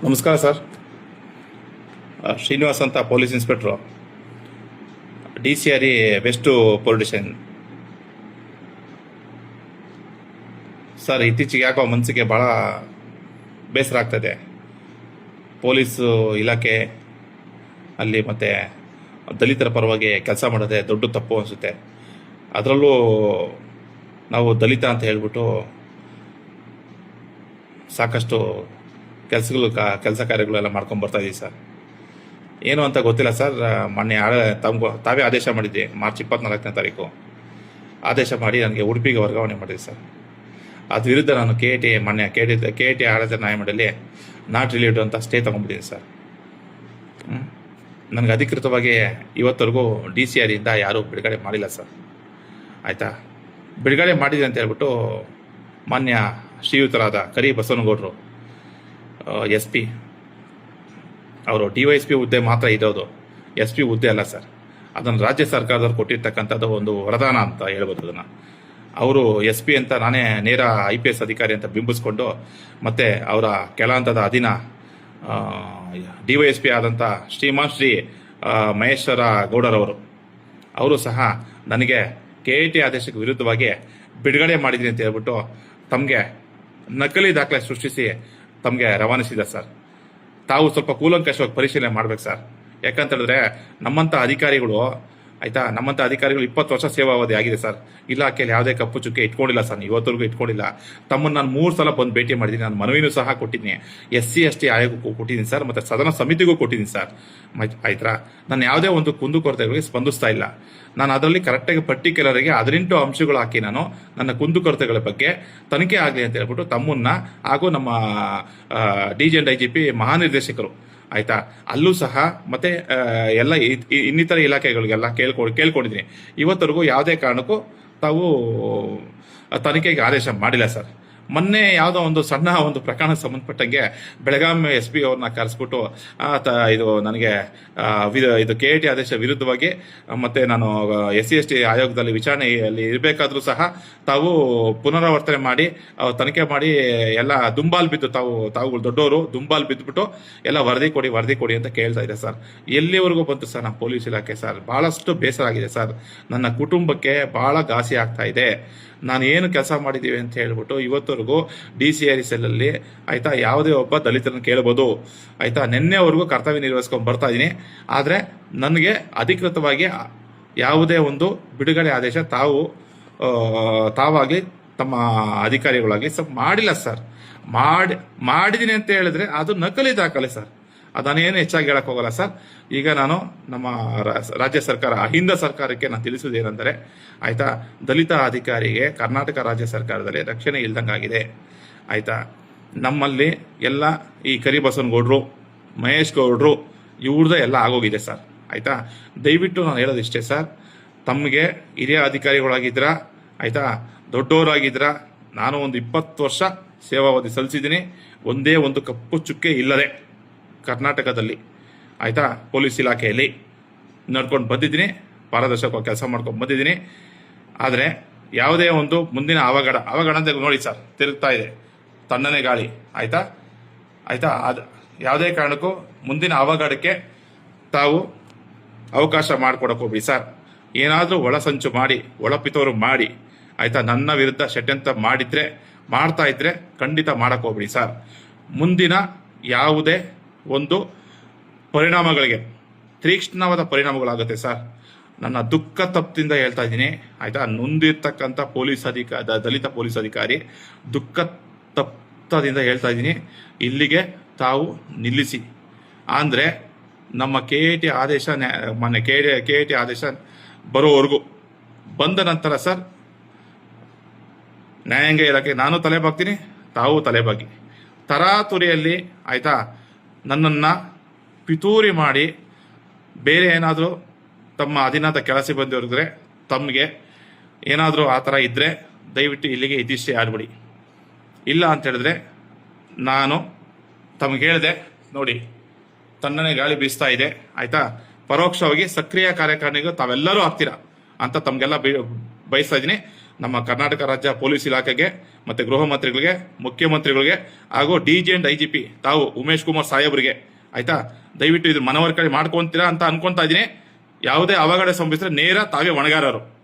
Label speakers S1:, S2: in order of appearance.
S1: ನಮಸ್ಕಾರ ಸರ್. ಶ್ರೀನಿವಾಸ್ ಅಂತ police inspector, DCRE west police station. Sir, ಇತ್ತೀಚೆಗೆ ಯಾಕೋ ಮನಸ್ಸಿಗೆ ಭಾಳ ಬೇಸರ ಆಗ್ತದೆ. ಪೊಲೀಸು ಇಲಾಖೆ ಅಲ್ಲಿ ಮತ್ತು ದಲಿತರ ಪರವಾಗಿ ಕೆಲಸ ಮಾಡೋದೇ ದೊಡ್ಡ ತಪ್ಪು ಅನಿಸುತ್ತೆ. ಅದರಲ್ಲೂ ನಾವು ದಲಿತ ಅಂತ ಹೇಳ್ಬಿಟ್ಟು ಸಾಕಷ್ಟು ಕೆಲಸ ಕಾರ್ಯಗಳೆಲ್ಲ ಮಾಡ್ಕೊಂಡು ಬರ್ತಾ ಇದ್ದೀವಿ ಸರ್. ಏನು ಅಂತ ಗೊತ್ತಿಲ್ಲ ಸರ್. ಮೊನ್ನೆ ತಾವೇ ಆದೇಶ ಮಾಡಿದ್ದೆ, ಮಾರ್ಚ್ 24ನೇ ತಾರೀಕು ಆದೇಶ ಮಾಡಿ ನನಗೆ ಉಡುಪಿಗೆ ವರ್ಗಾವಣೆ ಮಾಡಿದೆ ಸರ್. ಅದ್ರ ವಿರುದ್ಧ ನಾನು ಮೊನ್ನೆ KIT ಆಡಳಿತ ನ್ಯಾಯಮಂಡಳಿ ನಾಟ್ ರಿಲೀವ್ಡ್ ಅಂತ ಸ್ಟೇ ತೊಗೊಂಡ್ಬಿಟ್ಟಿದ್ದೀನಿ ಸರ್. ನನಗೆ ಅಧಿಕೃತವಾಗಿ ಇವತ್ತರೆಗೂ DCREಯಿಂದ ಯಾರೂ ಬಿಡುಗಡೆ ಮಾಡಿಲ್ಲ ಸರ್. ಆಯಿತಾ, ಬಿಡುಗಡೆ ಮಾಡಿದೆ ಅಂತ ಹೇಳ್ಬಿಟ್ಟು ಮಾನ್ಯ ಶ್ರೀಯುತರಾದ ಕರಿ ಬಸವನಗೌಡರು SP, ಅವರು DYSP ಹುದ್ದೆ ಮಾತ್ರ ಇರೋದು, SP ಹುದ್ದೆ ಅಲ್ಲ ಸರ್. ಅದನ್ನು ರಾಜ್ಯ ಸರ್ಕಾರದವ್ರು ಕೊಟ್ಟಿರ್ತಕ್ಕಂಥದ್ದು ಒಂದು ವರದಾನ ಅಂತ ಹೇಳ್ಬೋದು. ಅದನ್ನು ಅವರು SP ಅಂತ ನಾನೇ ನೇರ IPS ಅಧಿಕಾರಿ ಅಂತ ಬಿಂಬಿಸ್ಕೊಂಡು, ಮತ್ತು ಅವರ ಕೆಳ ಹಂತದ ಅಧೀನ DYSP ಆದಂಥ ಶ್ರೀಮಾನ್ ಶ್ರೀ ಮಹೇಶ್ವರ ಗೌಡರವರು, ಅವರು ಸಹ ನನಗೆ KIT ಆದೇಶಕ್ಕೆ ವಿರುದ್ಧವಾಗಿ ಬಿಡುಗಡೆ ಮಾಡಿದ್ದೀನಿ ಅಂತ ಹೇಳ್ಬಿಟ್ಟು ತಮಗೆ ನಕಲಿ ದಾಖಲೆ ಸೃಷ್ಟಿಸಿ ತಮಗೆ ರವಾನಿಸಿದೆ ಸರ್. ತಾವು ಸ್ವಲ್ಪ ಕೂಲಂಕಷವಾಗಿ ಪರಿಶೀಲನೆ ಮಾಡ್ಬೇಕು ಸರ್. ಯಾಕಂತ ಹೇಳಿದ್ರೆ ನಮ್ಮಂಥ ಅಧಿಕಾರಿಗಳು 20 ವರ್ಷ ಸೇವಾವಧಿ ಆಗಿದೆ ಸರ್. ಇಲಾಖೆಯಲ್ಲಿ ಯಾವುದೇ ಕಪ್ಪು ಚುಕ್ಕೆ ಇಟ್ಕೊಂಡಿಲ್ಲ ಸರ್, ಇವತ್ತರೆಗೂ ಇಟ್ಕೊಂಡಿಲ್ಲ. ತಮ್ಮನ್ನು ನಾನು 3 ಸಲ ಬಂದು ಭೇಟಿ ಮಾಡಿದ್ದೀನಿ. ನಾನು ಮನವಿನೂ ಸಹ ಕೊಟ್ಟಿದ್ದೀನಿ, SC/ST ಆಯೋಗಕ್ಕೂ ಕೊಟ್ಟಿದ್ದೀನಿ ಸರ್, ಮತ್ತು ಸದನ ಸಮಿತಿಗೂ ಕೊಟ್ಟಿದ್ದೀನಿ ಸರ್. ಆಯ್ತಾ, ನಾನು ಯಾವುದೇ ಒಂದು ಕುಂದುಕೊರತೆಗಳಿಗೆ ಸ್ಪಂದಿಸ್ತಾ ಇಲ್ಲ. ನಾನು ಅದರಲ್ಲಿ ಕರೆಕ್ಟಾಗಿ ಪರ್ಟಿಕ್ಯುಲರ್ಗೆ 18 ಅಂಶಗಳು ಹಾಕಿ ನಾನು ನನ್ನ ಕುಂದುಕೊರತೆಗಳ ಬಗ್ಗೆ ತನಿಖೆ ಆಗಲಿ ಅಂತ ಹೇಳ್ಬಿಟ್ಟು ತಮ್ಮನ್ನ ಹಾಗೂ ನಮ್ಮ DG and IGP ಮಹಾನಿರ್ದೇಶಕರು, ಆಯ್ತಾ, ಅಲ್ಲೂ ಸಹ ಮತ್ತೆ ಎಲ್ಲ ಇನ್ನಿತರ ಇಲಾಖೆಗಳಿಗೆಲ್ಲ ಕೇಳ್ಕೊಂಡಿದ್ದೀನಿ. ಇವತ್ತರೆಗೂ ಯಾವುದೇ ಕಾರಣಕ್ಕೂ ತಾವು ತನಿಖೆಗೆ ಆದೇಶ ಮಾಡಿಲ್ಲ ಸರ್. ಮೊನ್ನೆ ಯಾವುದೋ ಒಂದು ಸಣ್ಣ ಒಂದು ಪ್ರಕರಣಕ್ಕೆ ಸಂಬಂಧಪಟ್ಟಂಗೆ ಬೆಳಗಾಂ SP ಅವ್ರನ್ನ ಕರೆಸ್ಬಿಟ್ಟು ಇದು ನನಗೆ ಇದು KIT ಆದೇಶ ವಿರುದ್ಧವಾಗಿ ಮತ್ತೆ ನಾನು SC/ST ಆಯೋಗದಲ್ಲಿ ವಿಚಾರಣೆಯಲ್ಲಿ ಇರಬೇಕಾದ್ರೂ ಸಹ ತಾವು ಪುನರಾವರ್ತನೆ ಮಾಡಿ ತನಿಖೆ ಮಾಡಿ ಎಲ್ಲ ದುಂಬಾಲ್ ಬಿದ್ದು ತಾವುಗಳು ದೊಡ್ಡವರು ದುಂಬಾಲ್ ಬಿದ್ದುಬಿಟ್ಟು ಎಲ್ಲ ವರದಿ ಕೊಡಿ ಅಂತ ಕೇಳ್ತಾ ಇದೆ ಸರ್. ಎಲ್ಲಿವರೆಗೂ ಬಂತು ಸರ್ ನಮ್ಮ ಪೊಲೀಸ್ ಇಲಾಖೆ ಸರ್? ಬಹಳಷ್ಟು ಬೇಸರ ಆಗಿದೆ ಸರ್. ನನ್ನ ಕುಟುಂಬಕ್ಕೆ ಬಹಳ ಘಾಸಿ ಆಗ್ತಾ ಇದೆ. ನಾನು ಏನು ಕೆಲಸ ಮಾಡಿದ್ದೀವಿ ಅಂತ ಹೇಳ್ಬಿಟ್ಟು ಇವತ್ತವರೆಗೂ DCRE ಸೆಲ್ಲಲ್ಲಿ, ಆಯಿತಾ, ಯಾವುದೇ ಒಬ್ಬ ದಲಿತರನ್ನು ಕೇಳ್ಬೋದು. ಆಯಿತಾ, ನಿನ್ನೆವರೆಗೂ ಕರ್ತವ್ಯ ನಿರ್ವಹಿಸ್ಕೊಂಡು ಬರ್ತಾ ಇದ್ದೀನಿ. ಆದರೆ ನನಗೆ ಅಧಿಕೃತವಾಗಿ ಯಾವುದೇ ಒಂದು ಬಿಡುಗಡೆ ಆದೇಶ ತಾವಾಗಲಿ ತಮ್ಮ ಅಧಿಕಾರಿಗಳಾಗಲಿ ಮಾಡಿಲ್ಲ ಸರ್. ಮಾಡಿದ್ದೀನಿ ಅಂತ ಹೇಳಿದ್ರೆ ಅದು ನಕಲಿ ದಾಖಲೆ ಸರ್. ಅದನ್ನೇನು ಹೆಚ್ಚಾಗಿ ಹೇಳಕ್ ಹೋಗಲ್ಲ ಸರ್. ಈಗ ನಾನು ನಮ್ಮ ರಾಜ್ಯ ಸರ್ಕಾರ, ಅಹಿಂದ ಸರ್ಕಾರಕ್ಕೆ ನಾನು ತಿಳಿಸುವುದೇನೆಂದರೆ, ಆಯ್ತಾ, ದಲಿತ ಅಧಿಕಾರಿಗೆ ಕರ್ನಾಟಕ ರಾಜ್ಯ ಸರ್ಕಾರದಲ್ಲಿ ರಕ್ಷಣೆ ಇಲ್ದಂಗಾಗಿದೆ. ಆಯ್ತಾ, ನಮ್ಮಲ್ಲಿ ಎಲ್ಲ ಈ ಕರಿಬಸವನಗೌಡರು, ಮಹೇಶ್ ಗೌಡರು ಇವ್ರದ್ದು ಎಲ್ಲ ಆಗೋಗಿದೆ ಸರ್. ಆಯ್ತಾ, ದಯವಿಟ್ಟು ನಾನು ಹೇಳೋದಿಷ್ಟೇ ಸರ್, ತಮಗೆ ಹಿರಿಯ ಅಧಿಕಾರಿಗಳಾಗಿದ್ರ, ಆಯ್ತಾ, ದೊಡ್ಡವರಾಗಿದ್ರ, ನಾನು ಒಂದು 20 ವರ್ಷ ಸೇವಾವಧಿ ಸಲ್ಲಿಸಿದ್ದೀನಿ. ಒಂದೇ ಒಂದು ಕಪ್ಪು ಚುಕ್ಕೆ ಇಲ್ಲದೆ ಕರ್ನಾಟಕದಲ್ಲಿ, ಆಯಿತಾ, ಪೊಲೀಸ್ ಇಲಾಖೆಯಲ್ಲಿ ನಡ್ಕೊಂಡು ಬಂದಿದ್ದೀನಿ. ಪಾರದರ್ಶಕವಾಗಿ ಕೆಲಸ ಮಾಡ್ಕೊಂಡು ಬಂದಿದ್ದೀನಿ. ಆದರೆ ಯಾವುದೇ ಒಂದು ಮುಂದಿನ ಅವಘಡ ಅಂತ ನೋಡಿ ಸರ್, ತಿರುಗ್ತಾ ಇದೆ ತಣ್ಣನೆ ಗಾಳಿ. ಆಯಿತಾ, ಅದು ಯಾವುದೇ ಕಾರಣಕ್ಕೂ ಮುಂದಿನ ಅವಘಡಕ್ಕೆ ತಾವು ಅವಕಾಶ ಮಾಡಿಕೊಡಕ್ಕೆ ಹೋಗ್ಬಿಡಿ ಸರ್. ಏನಾದರೂ ಒಳಸಂಚು ಮಾಡಿ, ಒಳಪಿತೋರು ಮಾಡಿ, ಆಯಿತಾ, ನನ್ನ ವಿರುದ್ಧ ಷಡ್ಯಂತ್ರ ಮಾಡ್ತಾ ಇದ್ರೆ ಖಂಡಿತ ಮಾಡಕ್ಕೆ ಹೋಗ್ಬಿಡಿ ಸರ್. ಮುಂದಿನ ಯಾವುದೇ ಒಂದು ಪರಿಣಾಮಗಳಿಗೆ ತೀಕ್ಷ್ಣವಾದ ಪರಿಣಾಮಗಳಾಗುತ್ತೆ ಸರ್. ನನ್ನ ದುಃಖ ತಪ್ಪದಿಂದ ಹೇಳ್ತಾ ಇದ್ದೀನಿ. ಆಯ್ತಾ, ನೊಂದಿರ್ತಕ್ಕಂಥ ದಲಿತ ಪೊಲೀಸ್ ಅಧಿಕಾರಿ ದುಃಖ ತಪ್ಪದಿಂದ ಹೇಳ್ತಾ ಇದ್ದೀನಿ, ಇಲ್ಲಿಗೆ ತಾವು ನಿಲ್ಲಿಸಿ. ಅಂದರೆ ನಮ್ಮ KIT ಆದೇಶ, ಮೊನ್ನೆ KIT ಆದೇಶ ಬರೋವರೆಗೂ ಬಂದ ನಂತರ ಸರ್, ನ್ಯಾಯಾಂಗ ಇಲಾಖೆ ನಾನು ತಲೆಬಾಗ್ತೀನಿ, ತಾವು ತಲೆಬಾಗಿ. ತರಾತುರಿಯಲ್ಲಿ, ಆಯಿತಾ, ನನ್ನನ್ನು ಪಿತೂರಿ ಮಾಡಿ ಬೇರೆ ಏನಾದರೂ ತಮ್ಮ ಅಧೀನದ ಕೆಲಸ ಬಂದಿರಿದ್ರೆ, ತಮಗೆ ಏನಾದರೂ ಆ ಥರ ಇದ್ದರೆ ದಯವಿಟ್ಟು ಇಲ್ಲಿಗೆ ಇದಿಷ್ಟೇ ಆಡ್ಬಿಡಿ. ಇಲ್ಲ ಅಂತ ಹೇಳಿದ್ರೆ ನಾನು ತಮಗೆ ಹೇಳಿದೆ ನೋಡಿ, ತಣ್ಣನೆ ಗಾಳಿ ಬೀಸ್ತಾ ಇದೆ, ಆಯಿತಾ, ಪರೋಕ್ಷವಾಗಿ ಸಕ್ರಿಯ ಕಾರ್ಯಕಾರಿಣಿಗೂ ತಾವೆಲ್ಲರೂ ಆಗ್ತೀರಾ ಅಂತ ತಮಗೆಲ್ಲ ಬಯಸ್ತಾ ಇದ್ದೀನಿ. ನಮ್ಮ ಕರ್ನಾಟಕ ರಾಜ್ಯ ಪೊಲೀಸ್ ಇಲಾಖೆಗೆ ಮತ್ತೆ ಗೃಹ ಮಂತ್ರಿಗಳಿಗೆ, ಮುಖ್ಯಮಂತ್ರಿಗಳಿಗೆ ಹಾಗೂ ಡಿಜಿ ಅಂಡ್ ಐಜಿಪಿ ತಾವು ಉಮೇಶ್ ಕುಮಾರ್ ಸಾಹೇಬ್ರಿಗೆ ಆಯ್ತಾ, ದಯವಿಟ್ಟು ಇದು ಮನವರಿಕೆ ಮಾಡ್ಕೊಂತೀರಾ ಅಂತ ಅನ್ಕೊಂತಾ ಇದೀನಿ. ಯಾವುದೇ ಅವಘಡ ಸಂಭವಿಸಿದ್ರೆ ನೇರ ತಾವೇ ಹೊಣೆಗಾರರು.